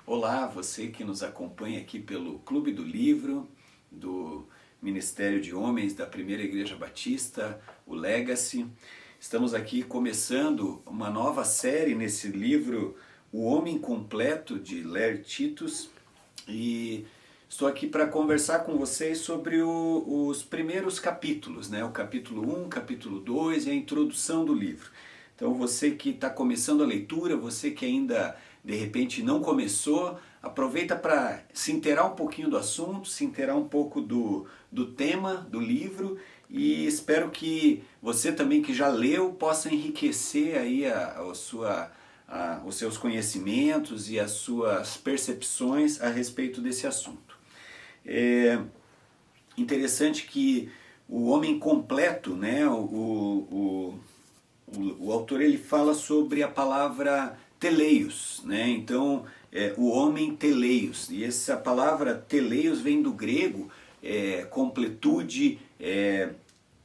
Olá, você que nos acompanha aqui pelo Clube do Livro, do Ministério de Homens da Primeira Igreja Batista, o Legacy. Estamos aqui começando uma nova série nesse livro, O Homem Completo, de Larry Titus, e estou aqui para conversar com vocês sobre os primeiros capítulos, né? O capítulo 1, capítulo 2 e a introdução do livro. Então você que está começando a leitura, você que ainda de repente não começou, aproveita para se inteirar um pouquinho do assunto, se inteirar um pouco do tema do livro, e espero que você também que já leu possa enriquecer aí os seus conhecimentos e as suas percepções a respeito desse assunto. É interessante que o homem completo, né, o autor ele fala sobre a palavra teleios, né? Então, o homem teleios, e essa palavra teleios vem do grego, completude,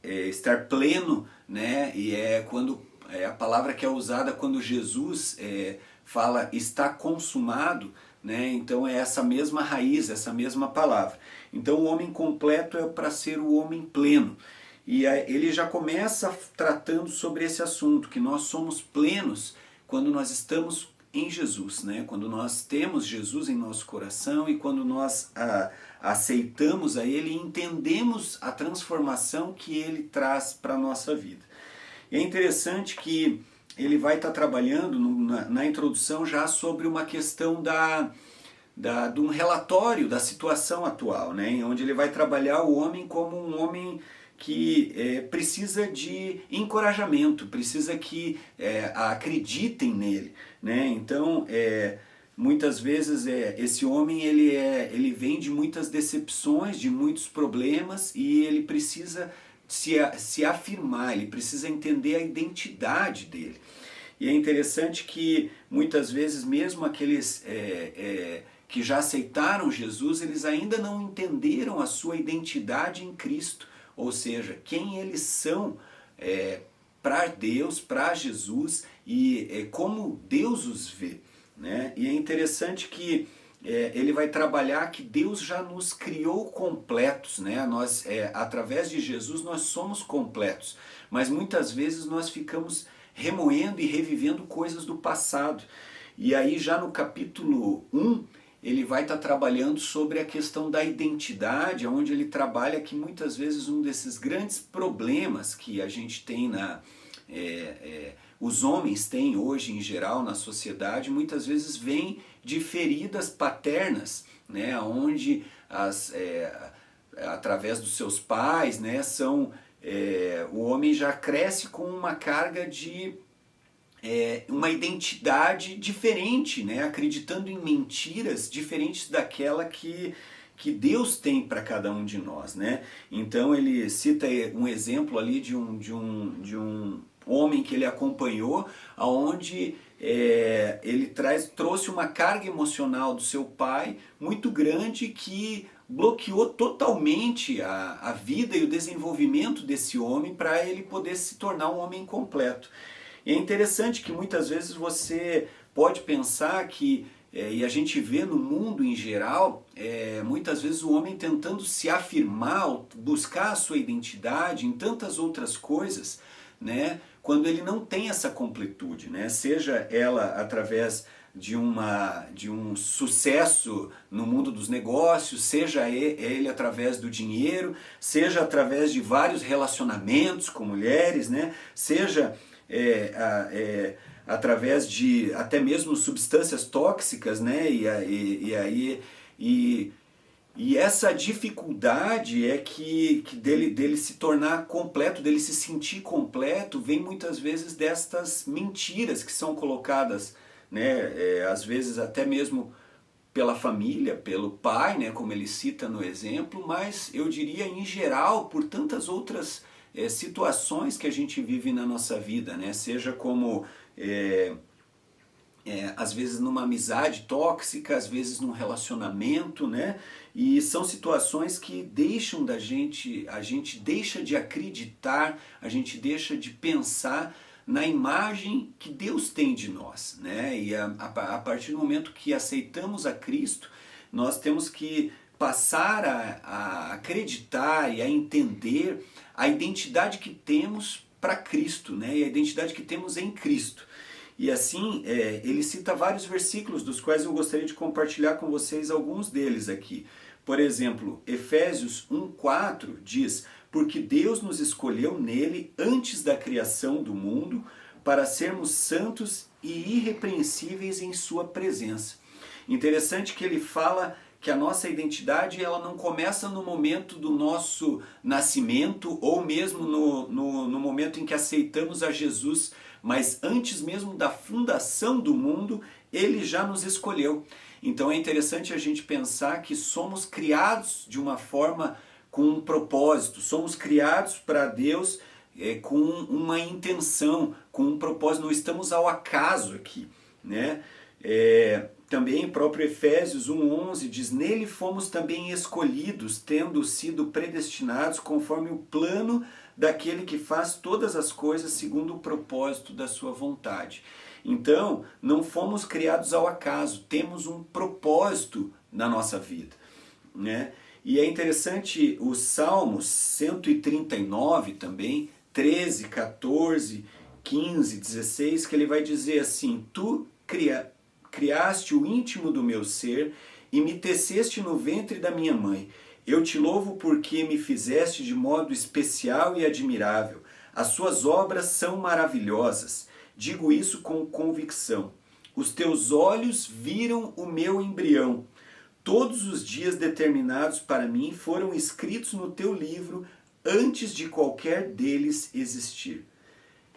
estar pleno, né? E é a palavra que é usada quando Jesus fala está consumado, né? Então é essa mesma raiz, essa mesma palavra. Então o homem completo é para ser o homem pleno. E ele já começa tratando sobre esse assunto, que nós somos plenos quando nós estamos em Jesus, né? Quando nós temos Jesus em nosso coração e quando nós aceitamos a Ele e entendemos a transformação que Ele traz para a nossa vida. E é interessante que ele vai estar trabalhando na introdução já sobre uma questão de um relatório da situação atual, né? Onde ele vai trabalhar o homem como um homem que precisa de encorajamento, precisa que acreditem nele, né? Então, muitas vezes esse homem ele vem de muitas decepções, de muitos problemas, e ele precisa se afirmar, ele precisa entender a identidade dele. E é interessante que muitas vezes mesmo aqueles que já aceitaram Jesus, eles ainda não entenderam a sua identidade em Cristo. Ou seja, quem eles são para Deus, para Jesus, e como Deus os vê, né? E é interessante que ele vai trabalhar que Deus já nos criou completos, né? Nós, através de Jesus nós somos completos, mas muitas vezes nós ficamos remoendo e revivendo coisas do passado. E aí já no capítulo 1, ele vai estar trabalhando sobre a questão da identidade, onde ele trabalha que muitas vezes um desses grandes problemas que a gente tem os homens têm hoje em geral na sociedade, muitas vezes vem de feridas paternas, né, onde através dos seus pais, né, o homem já cresce com uma carga de uma identidade diferente, né? Acreditando em mentiras diferentes daquela que Deus tem para cada um de nós, né? Então ele cita um exemplo ali de um homem que ele acompanhou, aonde ele trouxe uma carga emocional do seu pai muito grande que bloqueou totalmente a vida e o desenvolvimento desse homem para ele poder se tornar um homem completo. E é interessante que muitas vezes você pode pensar que, e a gente vê no mundo em geral, muitas vezes o homem tentando se afirmar, buscar a sua identidade em tantas outras coisas, né, quando ele não tem essa completude, né, seja ela através de um sucesso no mundo dos negócios, seja ele através do dinheiro, seja através de vários relacionamentos com mulheres, né, seja através de até mesmo substâncias tóxicas, né? E essa dificuldade que dele se tornar completo, dele se sentir completo, vem muitas vezes destas mentiras que são colocadas, né? Às vezes até mesmo pela família, pelo pai, né? Como ele cita no exemplo, mas eu diria em geral por tantas outras situações que a gente vive na nossa vida, né? Seja como às vezes numa amizade tóxica, às vezes num relacionamento, né? E são situações que a gente deixa de acreditar, a gente deixa de pensar na imagem que Deus tem de nós, né? E a partir do momento que aceitamos a Cristo, nós temos que passar a acreditar e a entender a identidade que temos para Cristo, né? E a identidade que temos em Cristo. E assim, ele cita vários versículos, dos quais eu gostaria de compartilhar com vocês alguns deles aqui. Por exemplo, Efésios 1,4 diz: porque Deus nos escolheu nele antes da criação do mundo para sermos santos e irrepreensíveis em sua presença. Interessante que ele fala que a nossa identidade ela não começa no momento do nosso nascimento ou mesmo no momento em que aceitamos a Jesus, mas antes mesmo da fundação do mundo, ele já nos escolheu. Então é interessante a gente pensar que somos criados de uma forma com um propósito, somos criados para Deus com uma intenção, com um propósito, não estamos ao acaso aqui, né? Também o próprio Efésios 1,11 diz: nele fomos também escolhidos, tendo sido predestinados conforme o plano daquele que faz todas as coisas segundo o propósito da sua vontade. Então, não fomos criados ao acaso, temos um propósito na nossa vida, né? E é interessante os Salmos 139 também, 13, 14, 15, 16, que ele vai dizer assim: tu criaste o íntimo do meu ser e me teceste no ventre da minha mãe. Eu te louvo porque me fizeste de modo especial e admirável. As suas obras são maravilhosas. Digo isso com convicção. Os teus olhos viram o meu embrião. Todos os dias determinados para mim foram escritos no teu livro antes de qualquer deles existir.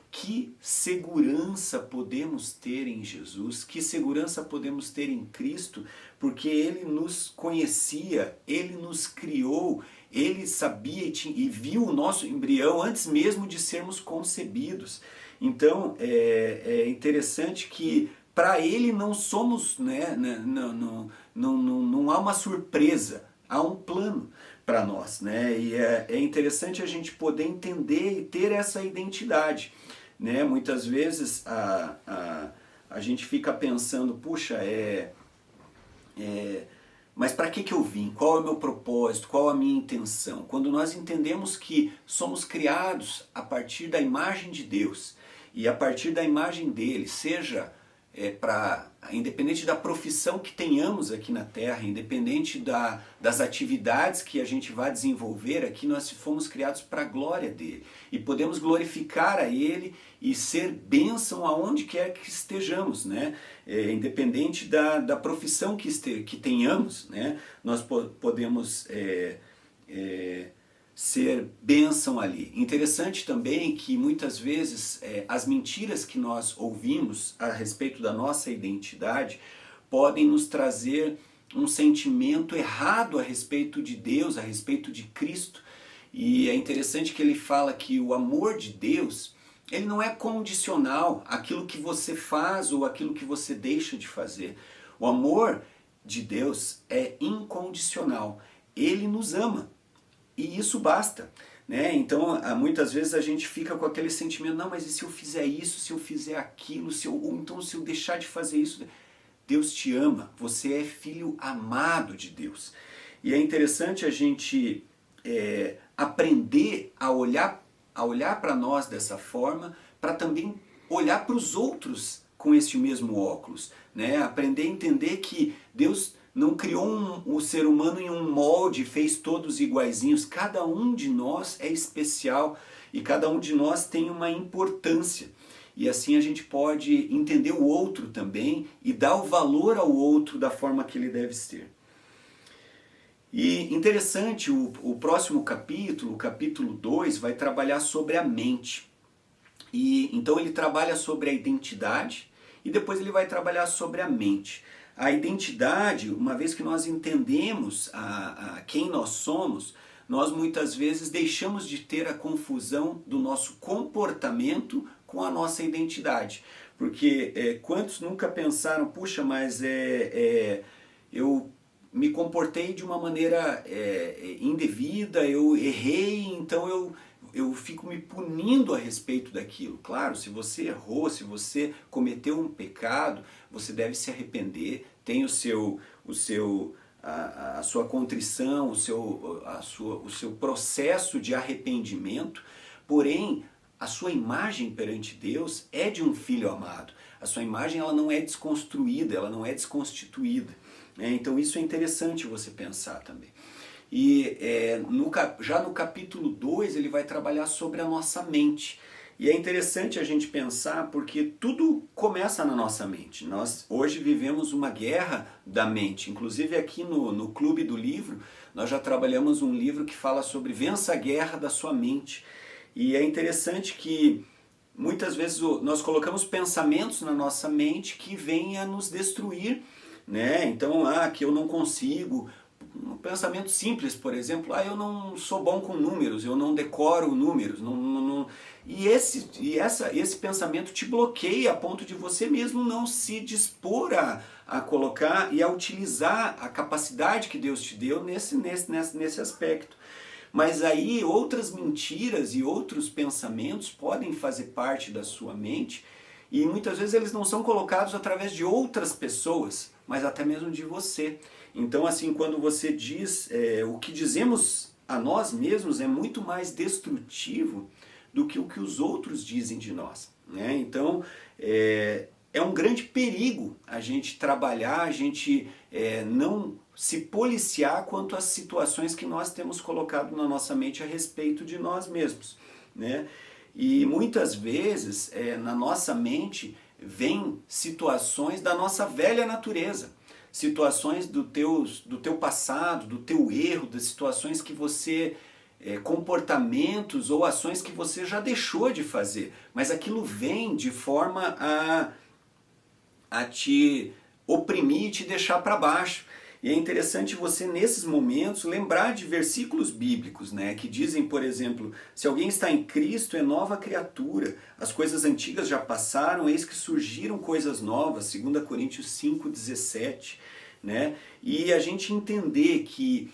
Que segurança podemos ter em Jesus, que segurança podemos ter em Cristo, porque Ele nos conhecia, Ele nos criou, Ele sabia e viu o nosso embrião antes mesmo de sermos concebidos. Então é interessante que para Ele não somos, né, não há uma surpresa, há um plano para nós, né? E é interessante a gente poder entender e ter essa identidade, né? Muitas vezes a gente fica pensando, puxa, mas para que eu vim? Qual é o meu propósito? Qual a minha intenção? Quando nós entendemos que somos criados a partir da imagem de Deus e a partir da imagem dele, seja independente da profissão que tenhamos aqui na Terra, independente das atividades que a gente vai desenvolver aqui, nós fomos criados para a glória dele. E podemos glorificar a ele e ser bênção aonde quer que estejamos, né? Independente da profissão que tenhamos, né? Nós podemos ser bênção ali. Interessante também que muitas vezes as mentiras que nós ouvimos a respeito da nossa identidade podem nos trazer um sentimento errado a respeito de Deus, a respeito de Cristo. E é interessante que ele fala que o amor de Deus, ele não é condicional àquilo que você faz ou àquilo que você deixa de fazer. O amor de Deus é incondicional. Ele nos ama. E isso basta, né? Então, muitas vezes a gente fica com aquele sentimento, não, mas e se eu fizer isso, se eu fizer aquilo, ou então se eu deixar de fazer isso? Deus te ama, você é filho amado de Deus. E é interessante a gente aprender a olhar para nós dessa forma, para também olhar para os outros com este mesmo óculos, né? Aprender a entender que Deus não criou o ser humano em um molde, fez todos iguaizinhos. Cada um de nós é especial e cada um de nós tem uma importância. E assim a gente pode entender o outro também e dar o valor ao outro da forma que ele deve ser. E interessante, o próximo capítulo, o capítulo 2, vai trabalhar sobre a mente. E então ele trabalha sobre a identidade e depois ele vai trabalhar sobre a mente. A identidade, uma vez que nós entendemos quem nós somos, nós muitas vezes deixamos de ter a confusão do nosso comportamento com a nossa identidade. Porque quantos nunca pensaram, puxa, mas eu me comportei de uma maneira indevida, eu errei, então eu fico me punindo a respeito daquilo. Claro, se você errou, se você cometeu um pecado, você deve se arrepender, tem a sua contrição, o seu processo de arrependimento, porém, a sua imagem perante Deus é de um filho amado. A sua imagem ela não é desconstruída, ela não é desconstituída. Né? Então isso é interessante você pensar também. E já no capítulo 2 ele vai trabalhar sobre a nossa mente. E é interessante a gente pensar porque tudo começa na nossa mente. Nós hoje vivemos uma guerra da mente. Inclusive aqui no Clube do Livro, nós já trabalhamos um livro que fala sobre vença a guerra da sua mente. E é interessante que muitas vezes nós colocamos pensamentos na nossa mente que vêm a nos destruir. Né? Então, que eu não consigo. Um pensamento simples, por exemplo, eu não sou bom com números, eu não decoro números. E esse pensamento te bloqueia a ponto de você mesmo não se dispor a colocar e a utilizar a capacidade que Deus te deu nesse aspecto. Mas aí outras mentiras e outros pensamentos podem fazer parte da sua mente e muitas vezes eles não são colocados através de outras pessoas, mas até mesmo de você. Então, assim, quando você diz o que dizemos a nós mesmos é muito mais destrutivo do que o que os outros dizem de nós. Né? Então, é um grande perigo a gente trabalhar, a gente não se policiar quanto às situações que nós temos colocado na nossa mente a respeito de nós mesmos. Né? E muitas vezes na nossa mente vêm situações da nossa velha natureza. Situações do teu passado, do teu erro, das situações que você, comportamentos ou ações que você já deixou de fazer, mas aquilo vem de forma a te oprimir e te deixar para baixo. E é interessante você, nesses momentos, lembrar de versículos bíblicos, né, que dizem, por exemplo, se alguém está em Cristo, é nova criatura, as coisas antigas já passaram, eis que surgiram coisas novas, 2 Coríntios 5,17. Né? E a gente entender que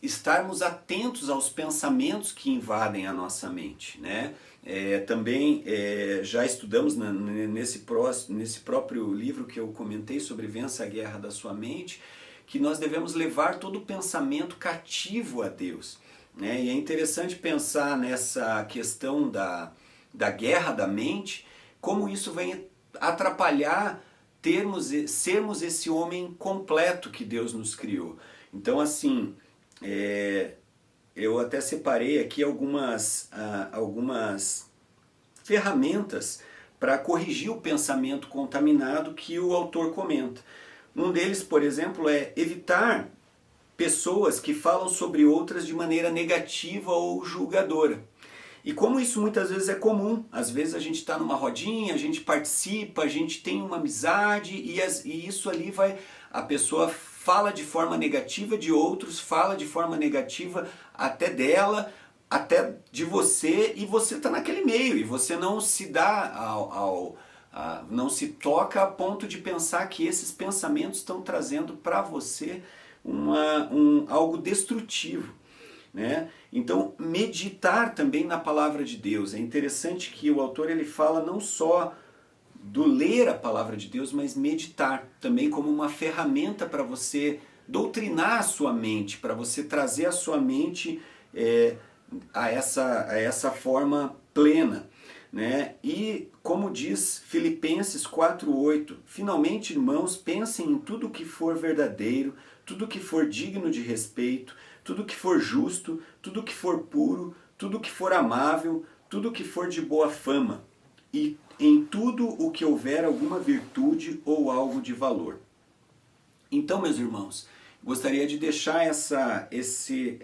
estarmos atentos aos pensamentos que invadem a nossa mente. Né? Também já estudamos nesse próprio livro que eu comentei sobre Vença a Guerra da Sua Mente, que nós devemos levar todo o pensamento cativo a Deus. Né? E é interessante pensar nessa questão da guerra da mente, como isso vem atrapalhar sermos esse homem completo que Deus nos criou. Então, assim, eu até separei aqui algumas ferramentas para corrigir o pensamento contaminado que o autor comenta. Um deles, por exemplo, é evitar pessoas que falam sobre outras de maneira negativa ou julgadora. E como isso muitas vezes é comum, às vezes a gente está numa rodinha, a gente participa, a gente tem uma amizade e isso ali a pessoa fala de forma negativa de outros, fala de forma negativa até dela, até de você, e você está naquele meio, e você não se dá não se toca a ponto de pensar que esses pensamentos estão trazendo para você algo destrutivo. Né? Então, meditar também na palavra de Deus. É interessante que o autor ele fala não só do ler a palavra de Deus, mas meditar também como uma ferramenta para você doutrinar a sua mente, para você trazer a sua mente a essa forma plena. Né? E como diz Filipenses 4:8, finalmente, irmãos, pensem em tudo que for verdadeiro, tudo que for digno de respeito, tudo que for justo, tudo que for puro, tudo que for amável, tudo que for de boa fama, e em tudo o que houver alguma virtude ou algo de valor. Então, meus irmãos, gostaria de deixar esse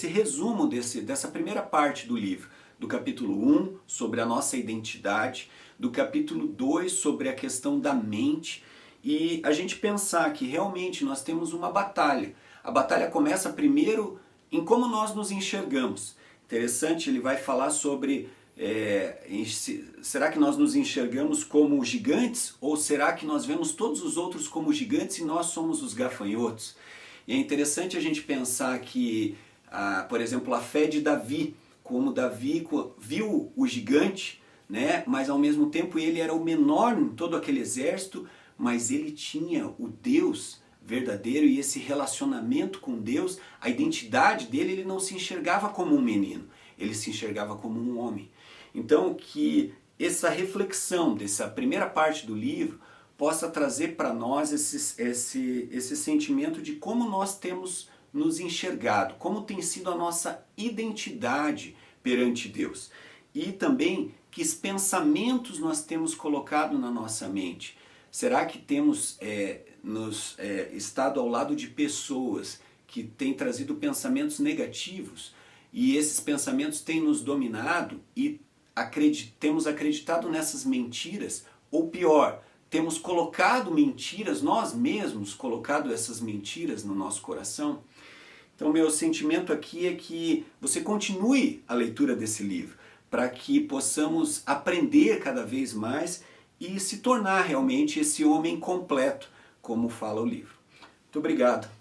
resumo dessa primeira parte do livro, do capítulo 1, sobre a nossa identidade, do capítulo 2, sobre a questão da mente, e a gente pensar que realmente nós temos uma batalha. A batalha começa primeiro em como nós nos enxergamos. Interessante, ele vai falar sobre será que nós nos enxergamos como gigantes ou será que nós vemos todos os outros como gigantes e nós somos os gafanhotos? E é interessante a gente pensar que, por exemplo, a fé de Davi, como Davi viu o gigante, né? Mas ao mesmo tempo ele era o menor em todo aquele exército, mas ele tinha o Deus verdadeiro e esse relacionamento com Deus, a identidade dele, ele não se enxergava como um menino, ele se enxergava como um homem. Então que essa reflexão dessa primeira parte do livro possa trazer para nós esse sentimento de como nós temos nos enxergado, como tem sido a nossa identidade perante Deus. E também que pensamentos nós temos colocado na nossa mente. Será que temos estado ao lado de pessoas que têm trazido pensamentos negativos e esses pensamentos têm nos dominado e temos acreditado nessas mentiras? Ou pior, temos colocado mentiras, nós mesmos colocado essas mentiras no nosso coração? Então, meu sentimento aqui é que você continue a leitura desse livro, para que possamos aprender cada vez mais e se tornar realmente esse homem completo, como fala o livro. Muito obrigado.